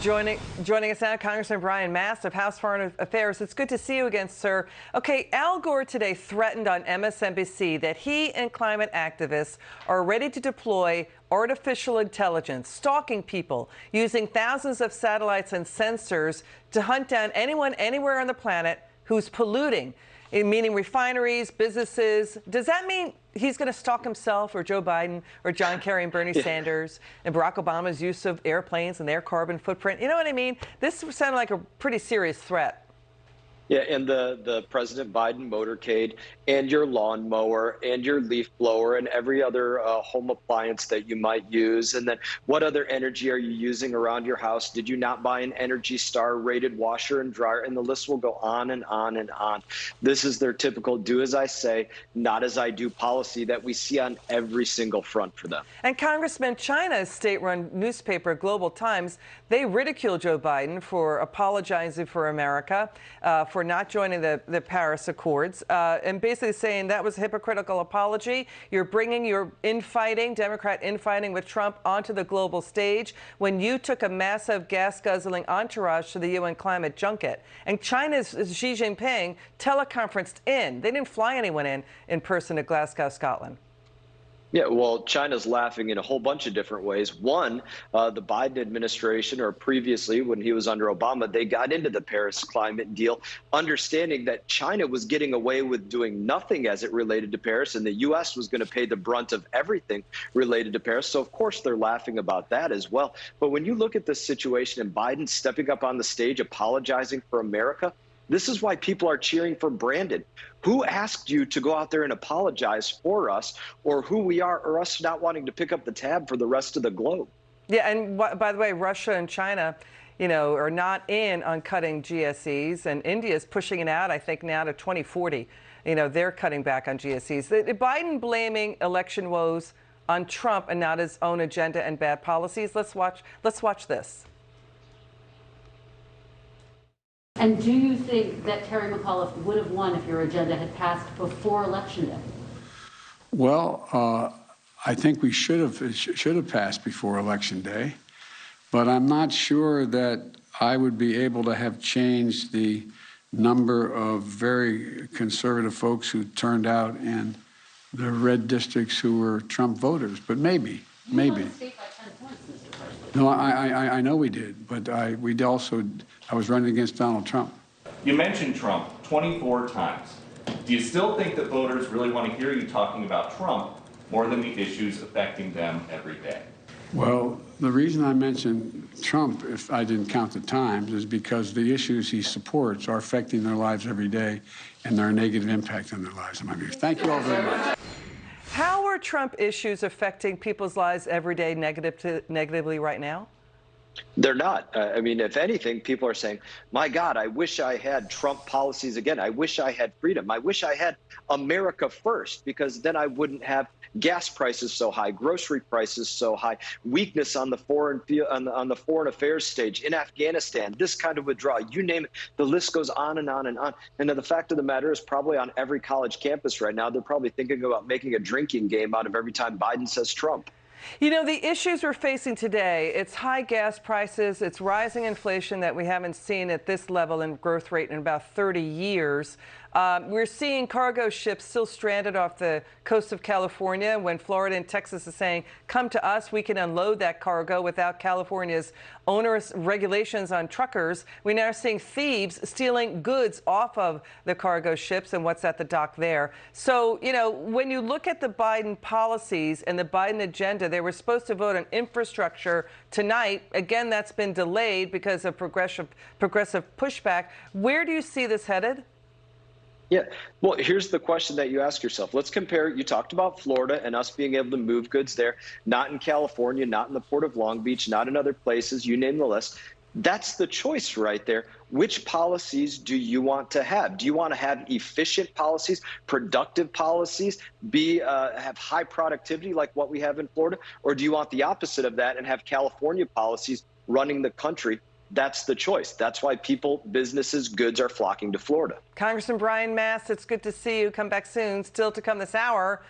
Joining us now, Congressman Brian Mast of House Foreign Affairs. It's good to see you again, sir. Okay, Al Gore today threatened on MSNBC that he and climate activists are ready to deploy artificial intelligence, stalking people, using thousands of satellites and sensors to hunt down anyone anywhere on the planet who's polluting, meaning refineries, businesses. Does that mean he's going to stalk himself or Joe Biden or John Kerry and Bernie Sanders and Barack Obama's use of airplanes and their carbon footprint? You know what I mean? This sounded like a pretty serious threat. Yeah, and the President Biden motorcade and your lawnmower and your leaf blower and every other home appliance that you might use. And then what other energy are you using around your house? Did you not buy an Energy Star rated washer and dryer? And the list will go on and on and on. This is their typical do as I say, not as I do policy that we see on every single front for them. And Congressman, China's state-run newspaper, Global Times, they ridicule Joe Biden for apologizing for America, for not joining the Paris Accords, and basically saying that was a hypocritical apology. You're bringing your infighting, Democrat infighting with Trump onto the global stage when you took a massive gas-guzzling entourage to the UN climate junket. And China's Xi Jinping teleconferenced in. They didn't fly anyone in person to Glasgow, Scotland. Yeah, well, China's laughing in a whole bunch of different ways. One, the Biden administration, or previously when he was under Obama, they got into the Paris climate deal, understanding that China was getting away with doing nothing as it related to Paris, and the U.S. was going to pay the brunt of everything related to Paris. So, of course, they're laughing about that as well. But when you look at this situation and Biden stepping up on the stage, apologizing for America, this is why people are cheering for Brandon. Who asked you to go out there and apologize for us, or who we are, or us not wanting to pick up the tab for the rest of the globe? Yeah, and by the way, Russia and China, are not in on cutting GSEs, and India's pushing it out, I think, now to 2040. They're cutting back on GSEs. Biden blaming election woes on Trump and not his own agenda and bad policies. Let's watch this. And do you think that Terry McAuliffe would have won if your agenda had passed before Election Day? Well, I think it should have passed before Election Day, but I'm not sure that I would be able to have changed the number of very conservative folks who turned out in the red districts who were Trump voters, but maybe. You won the state by 10 points, Mr. President. No, I know we did, but I was running against Donald Trump. You mentioned Trump 24 times. Do you still think that voters really want to hear you talking about Trump more than the issues affecting them every day? Well, the reason I mentioned Trump, if I didn't count the times, is because the issues he supports are affecting their lives every day, and there are negative impact on their lives, in my view. Thank you all very much. How are Trump issues affecting people's lives every day negatively right now? They're not. I mean, if anything, people are saying, my God, I wish I had Trump policies again. I wish I had freedom. I wish I had America first, because then I wouldn't have gas prices so high, grocery prices so high, weakness on the foreign affairs stage in Afghanistan, this kind of withdrawal, you name it. The list goes on and on and on. And the fact of the matter is, probably on every college campus right now, they're probably thinking about making a drinking game out of every time Biden says Trump. The issues we're facing today, it's high gas prices, it's rising inflation that we haven't seen at this level in growth rate in about 30 years. We're seeing cargo ships still stranded off the coast of California when Florida and Texas is saying, come to us, we can unload that cargo without California's onerous regulations on truckers. We're now seeing thieves stealing goods off of the cargo ships and what's at the dock there. So, when you look at the Biden policies and the Biden agenda, they were supposed to vote on infrastructure tonight. Again, that's been delayed because of progressive pushback. Where do you see this headed? Yeah, well, here's the question that you ask yourself. Let's compare. You talked about Florida and us being able to move goods there, not in California, not in the Port of Long Beach, not in other places, you name the list. That's the choice right there. Which policies do you want to have? Do you want to have efficient policies, productive policies, have high productivity like what we have in Florida? Or do you want the opposite of that and have California policies running the country? That's the choice. That's why people, businesses, goods are flocking to Florida. Congressman Brian Mast, it's good to see you. Come back soon. Still to come this hour,